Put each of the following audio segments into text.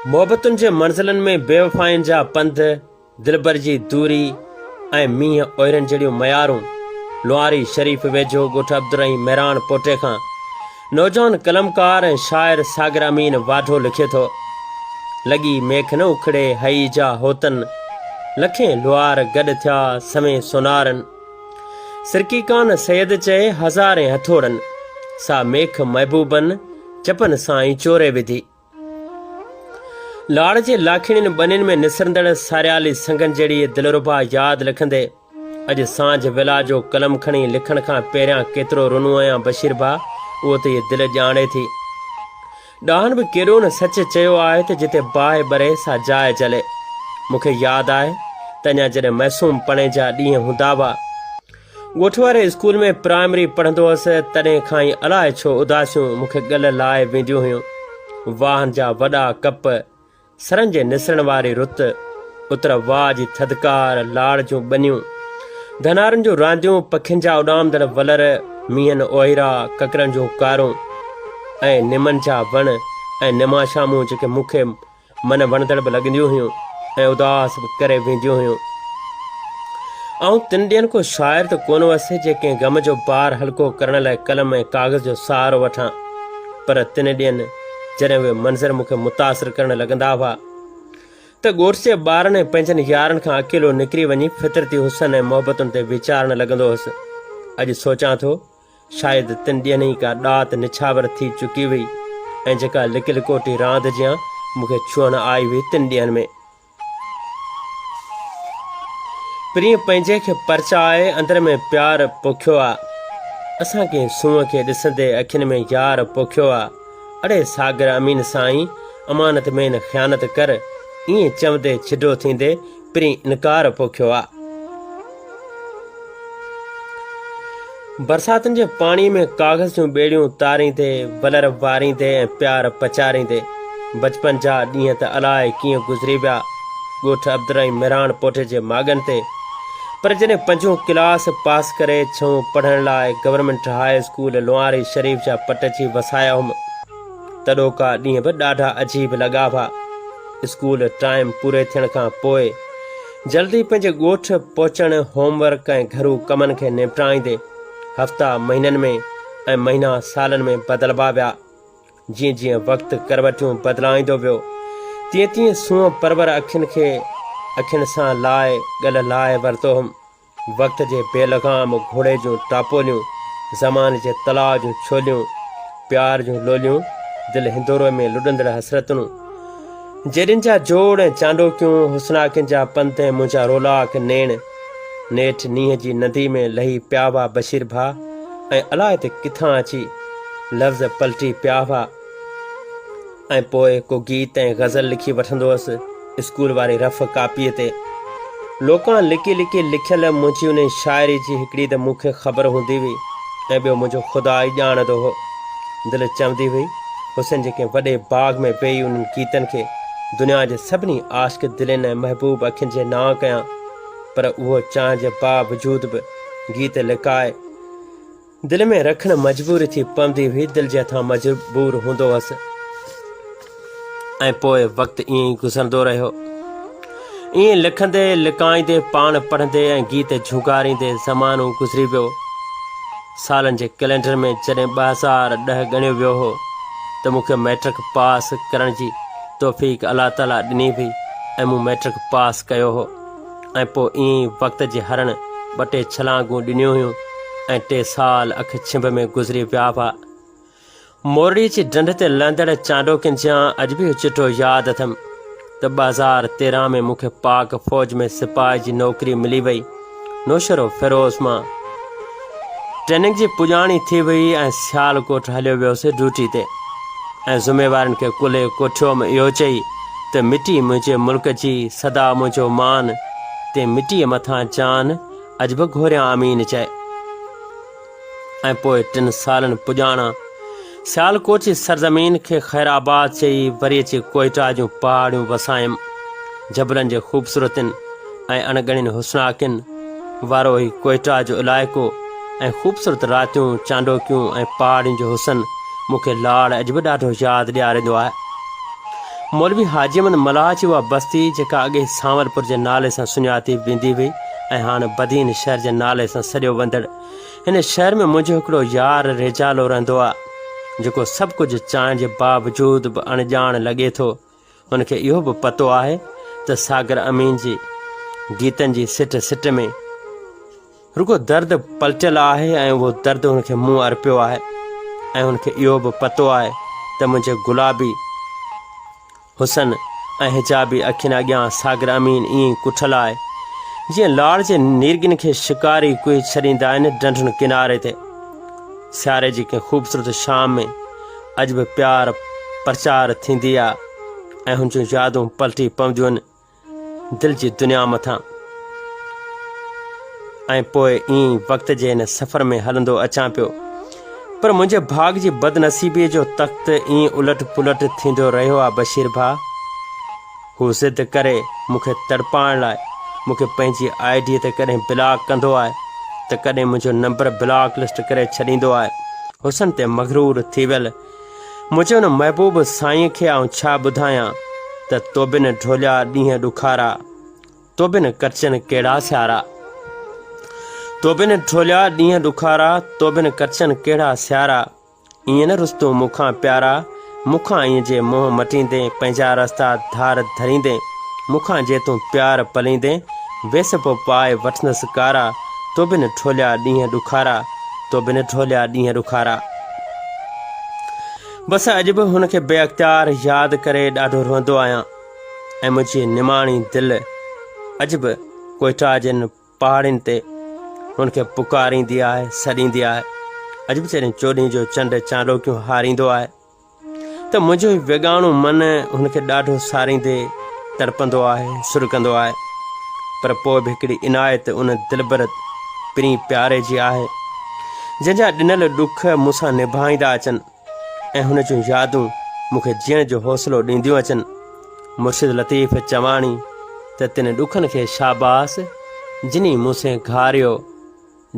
मोहब्बतुनि जे मंज़िलनि में बेवफ़ाइनि जा पंध, दिलबर जी दूरी ऐं मींहं ओहिरनि जहिड़ियूं मयारूं। लुआरी शरीफ़ वेझो ॻोठ अब्दुर्रहीम मेहरान पोटे खां नौजवान कलमकार ऐं शाइर सागर अमीन वाढो लिखे थो। लॻी मेख न उखड़े हई जा होतन, लखें लुआर गॾु थिया समें सोनारनि। सिरकी कान सैद चए हज़ारे हथोड़नि, सा मेख महबूबन चपन सां ई चोरे विधी। लाड़ जे लाखिणियुनि बनियुनि में निसरंदड़ सारियाली संगनि जहिड़ी दिलरुबा यादि लिखंदे अॼु सांझ विला जो कलम खणी लिखण खां पहिरियां केतिरो रुनो आहियां बशीर भा, उहो त इहे दिलि ॼाणे थी। ॾाहनि बि केॾो न सच चयो आहे त जिते बाहि बरे सा जाइ जले। मूंखे यादि आहे त अञा जॾहिं मासूम पणे जा ॾींहं हूंदा हुआ, ॻोठ वारे स्कूल में प्राइमरी पढ़ंदो हुअसि, तॾहिं खां ई अलाए छो उदासियूं मूंखे ॻल लाहे वेंदियूं हुयूं। वाहन जा वॾा कप, सरनि जे निसरण वारी रुत, उतर वाह जी थधिकार, लाड़ जूं बनियूं, धनारनि जूं रांदियूं, पखियुनि जा उॾामदड़ वलर, मींहनि ओहिरा, ककरनि जूं कारूं ऐं निमनि जा वण ऐं निमाशामूं जेके मूंखे मन वणंदड़ बि लॻंदियूं हुयूं ऐं उदास बि करे वेंदियूं हुयूं। ऐं तिन ॾींहंनि को शाइर त कोन हुअसि जेके ग़म जो बार हल्को करण लाइ कलम ऐं कागज़ जो सहारो वठां, पर तिन ॾींहंनि जॾहिं उहे मंज़र मूंखे मुतासिर करणु लॻंदा हुआ त ॻोठ जे ॿारनि ऐं पंहिंजनि यारनि खां अकेलो निकिरी वञी फितरती हुसन ऐं मोहबतुनि ते वीचारणु लॻंदो हुअसि। अॼु सोचां थो शायदि तिन ॾींहंनि ई का ॾात निछावर थी चुकी हुई ऐं जेका लिकी लिकोटी रांदि जियां मूंखे छुअण आई हुई तिन ॾींहंनि में। प्रिय पंहिंजे खे परचाए अंदर में प्यार पोखियो आहे, असां कंहिं सूंहं खे ॾिसंदे अखियुनि में यार पोखियो आहे। अड़े सागर अमीन साईं, अमानत में न ख़यानत कर, ईअं चवंदे छिडो थींदे प्री इनकार पोखियो आहे। बरसातुनि जे पाणीअ में कागज़ जूं ॿेड़ियूं तारींदे, वलर वारींदे ऐं प्यार पचारींदे बचपन जा ॾींहं त अलाए कीअं गुज़री विया ॻोठ अब्दुर्रहीम मेहरान पोटे जे माॻनि ते। पर जॾहिं 5वीं क्लास पास करे 6 पढ़ण लाइ गवर्नमेंट हाई स्कूल लुआरी शरीफ़ जा पट अची वसाया हुअमि, तॾोका ॾींहं बि ॾाढा अजीब लॻा हुआ। स्कूल टाइम पूरे थियण खां पोइ जल्दी पंहिंजे ॻोठ पहुचण, होमवर्क ऐं घरू कमनि खे निपटाईंदे हफ़्ता महीननि में ऐं महीना सालनि में बदिलबा विया। जीअं जीअं वक़्तु करवटियूं बदिलाईंदो वियो, तीअं तीअं सूंहं परवर अखियुनि सां लाइ ॻल लाहे वरितो हुउमि। वक़्त जे बेलगाम घोड़े जूं टापोलियूं, ज़माने जे तलाउ जूं छोलियूं, प्यार जूं लोलियूं, दिलि हिंदोरे में लुॾंदड़ हसरतूं, जहिड़ियुनि जा जोड़ ऐं चांडोकियूं, हुस्नाकियुनि जा पंध ऐं मुंहिंजा रोलाक नेण नेठि नींहं जी नदी में लही पिया हुआ बशीर भा, ऐं अलाए त किथां अची लफ़्ज़ पलटी पिया हुआ। ऐं पोइ को गीत ऐं ग़ज़ल लिखी वठंदो हुअसि स्कूल वारी रफ़ कापीअ ते। लोकां लिकी लिकी लिखियल मुंहिंजी उन शाइरी जी हिकिड़ी त मूंखे ख़बर हूंदी हुई ऐं ॿियो मुंहिंजो ख़ुदा ई ॼाणंदो हो। दिलि चवंदी हुई हुसन जेके वॾे बाग़ में वेही उन्हनि गीतनि खे दुनिया जे सभिनी आशिक़ दिलनि ऐं महबूब अखियुनि जे नां कयां, पर उहो चाह जे बावजूद बि गीत लिकाए दिलि में रखण मजबूर थी पवंदी हुई, दिलि जे हथां मजबूर हूंदो हुअसि। ऐं पोइ वक़्तु ईअं ई गुज़रंदो रहियो। ईअं लिखंदे लिकाईंदे, पाण पढ़ंदे ऐं गीत झुगारींदे ज़मानो गुज़री वियो। सालनि जे कैलेंडर में जॾहिं 2010 ॻणियो वियो हो त मूंखे मैट्रिक पास करण जी तौफ़ीक़ अल्लाह ताला ॾिनी हुई ऐं मूं मैट्रिक पास कयो हो। ऐं पोइ ईअं वक़्त जे हरण 2 छलांगूं ॾिनियूं हुयूं ऐं 3 साल अख छिंभ में गुज़री विया हुआ। मोरड़ी जी ढंढ ते लहंदड़ चांडोकियुनि जा अॼु बि चिटो यादि अथमि त 2013 में मूंखे पाक फ़ौज में सिपाही जी नौकरी मिली वई। नौशरो फिरोज़ मां ट्रेनिंग जी पुॼाणी थी वई ऐं सियालकोट हलियो वियोसीं ड्यूटी ते। ऐं ज़िम्मेवारनि खे कुल्हे कोठियो में इहो चई त मिटी मुंहिंजे मुल्क जी, सदा मुंहिंजो मान, ते मिटीअ मथां जान, अॼु बि घोरियां अमीन चए। ऐं पोइ 3 सालनि पुॼाणा सियालकोट जी सरज़मीन खे ख़ैराबाद चई वरी अची कोइटा जूं पहाड़ियूं वसायमि। जबलनि जे ख़ूबसूरतियुनि ऐं अणगणियुनि हुस्नाकियुनि वारो ई कोइटा जो इलाइक़ो ऐं ख़ूबसूरत रातियूं, चांडोकियूं ऐं पहाड़ियुनि जो हुसन मूंखे लाड़ अॼु बि ॾाढो यादि ॾियारींदो आहे। मौलवी हाजी अहमद मलाह जी उहा बस्ती जेका अॻे सांवरपुर जे नाले सां सुञाती वेंदी हुई ऐं हाणे बदीन शहर जे नाले सां सॼो वंदड़। हिन शहर में मुंहिंजो हिकिड़ो यार रेजालो रहंदो आहे जेको सभु कुझु चाहण जे बावजूद बि अणॼाण लॻे थो। हुनखे इहो बि पतो आहे त सागर अमीन जी गीतनि जी सिट सिट में रुगो दर्द पलटियल आहे ऐं उहो दर्द हुनखे मुंहुं अर्पियो आहे। ऐं हुनखे इहो बि पतो आहे त मुंहिंजे गुलाबी हुसन ऐं हिजाबी अखियुनि अॻियां सागर अमीन ईअं कुठल आहे जीअं लाड़ जे नीरगिन खे शिकारी कुई छॾींदा आहिनि डंडुनि किनारे ते। सियारे जी कंहिं ख़ूबसूरत शाम में अॼु बि प्यार प्रचार थींदी आहे ऐं हुन जूं यादूं पलटी पवंदियूं आहिनि दिलि जी दुनिया मथां। ऐं पोइ ईअं वक़्त जे हिन सफ़र में हलंदो अचां पियो, पर मुंहिंजे भाग जी बदनसीबीअ जो तख़्त ईअं उलट पुलट थींदो रहियो आहे। बशीर भाउ हू ज़िद करे मूंखे तड़पाइण लाइ मूंखे पंहिंजी आईडी ते कॾहिं ब्लॉक कंदो आहे त कॾहिं मुंहिंजो नंबर ब्लॉक लिस्ट करे छॾींदो आहे। हुसन ते मग़रूर थी वियल मुंहिंजे हुन महबूब साईं खे आउं छा ॿुधायां त तोबिन ढोलिया ॾींहं ॾुखारा, तोबिन कचनि कहिड़ा सियारा। तोबिन ढोलिया ॾींहं ॾुखारा, तोबिन कचनि कहिड़ा सियारा। ईअं न रुस्तूं मूंखां प्यारा, मूंखां ईअं जे मोह मटींदे पंहिंजा रस्ता धार धरींदे, मूंखां जे तूं प्यार पलींदे वेस पोइ पाए वठंदसि कारा। तोबिन ढोलिया ॾींहं ॾुखारा, तोबिन ढोलिया ॾींहं ॾुखारा। बसि अॼु बि हुनखे बेअख़्तियार यादि करे ॾाढो रोअंदो आहियां ऐं मुंहिंजी निमाणी दिलि अॼु बि कोइटा जे पहाड़ियुनि ते हुनखे पुकारींदी आहे, सॾींदी आहे। अॼु बि जॾहिं चोॾहीं जो चंड चांडोकियूं हारींदो आहे त मुंहिंजो वेगाणो मन हुनखे ॾाढो सारींदे तड़पंदो आहे, सुरकंदो आहे। पर पोइ बि हिकिड़ी इनायत उन दिलबर पिरी प्यारे जी आहे जंहिंजा ॾिनल ॾुख मूंसां निभाईंदा अचनि ऐं हुन जूं यादूं मूंखे जीअण जो हौसलो ॾींदियूं अचनि। मुर्शिद लतीफ़ चवाणी त तिन ॾुखनि खे शाबास जिनी मूंसे घारियो,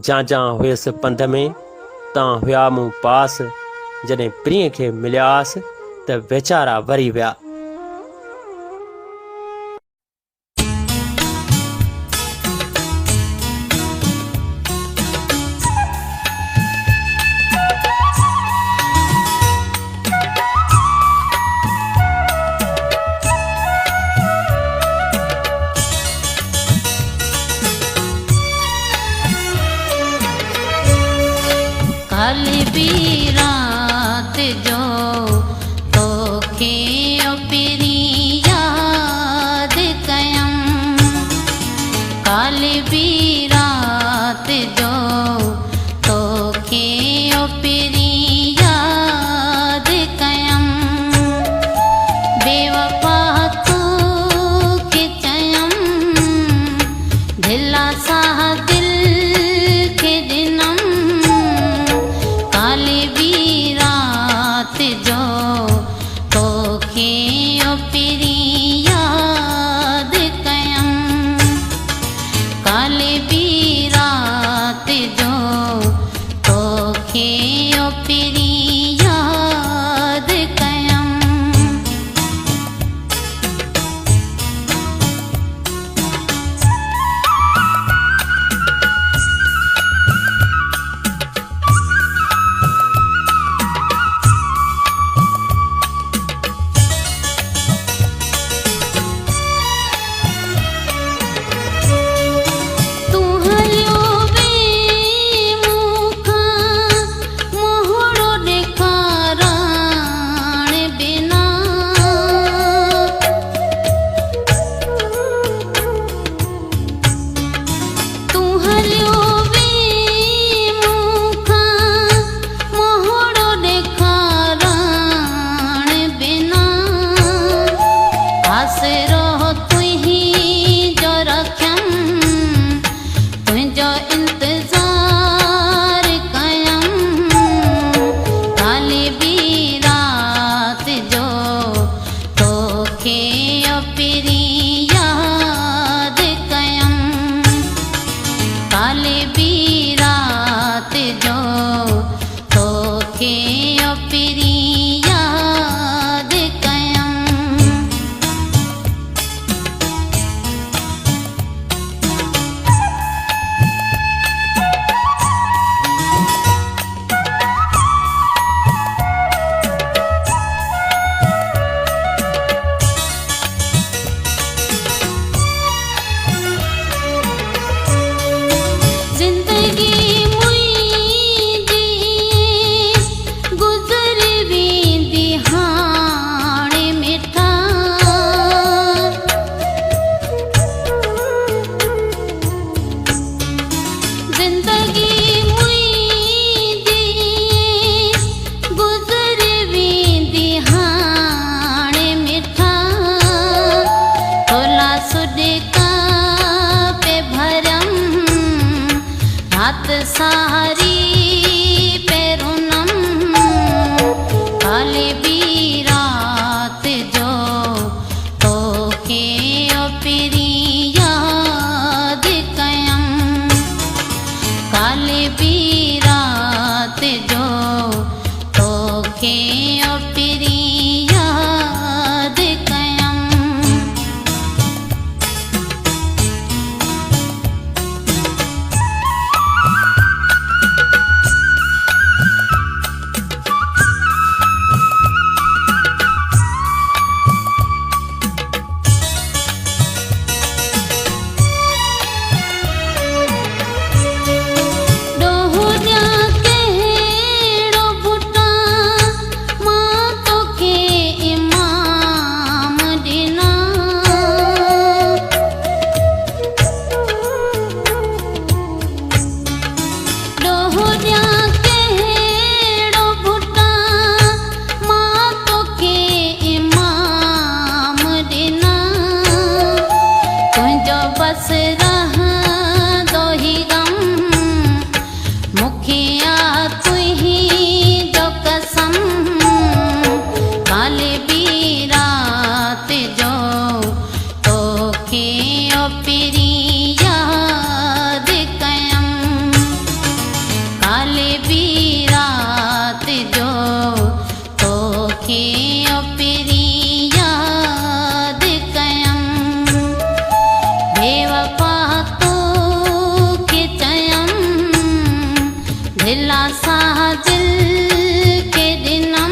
जा हुयसि पंध में तां हुया मूं पास, जॾहिं प्रीअ खे मिलियासि त वीचारा वरी विया। काली बी रात जो तोखे पिरी याद कयम, काली बी रात जो तोखे पिरी याद कयम, बेवफा तोखे चयम दिला सां दिल खे ॾिनम, काली बी रात जो तोखे पिरी याद कयम, काली बी रात जो तोखे पिरी याद कयम। सारी पेरुनम काले बी रात जो तोखे ओपिरी याद कयम काले बी रात जो तोखे ओपिरी याद कयम डोहरिया केड़ो बुटा मां तोखे इमाम ॾिना डोहरिया केड़ो बुटा मां तोखे इमाम ॾिना तुंहिंजो बसि रहंदो ही गम मुखिया तुंहिंजो कसम काले बी रात जो तोखे ओपिरी याद कयम काले बी रात जो तोखे ओपिरी याद कयम बेवफा तोखे चयम दिला सां दिल खे ॾिनम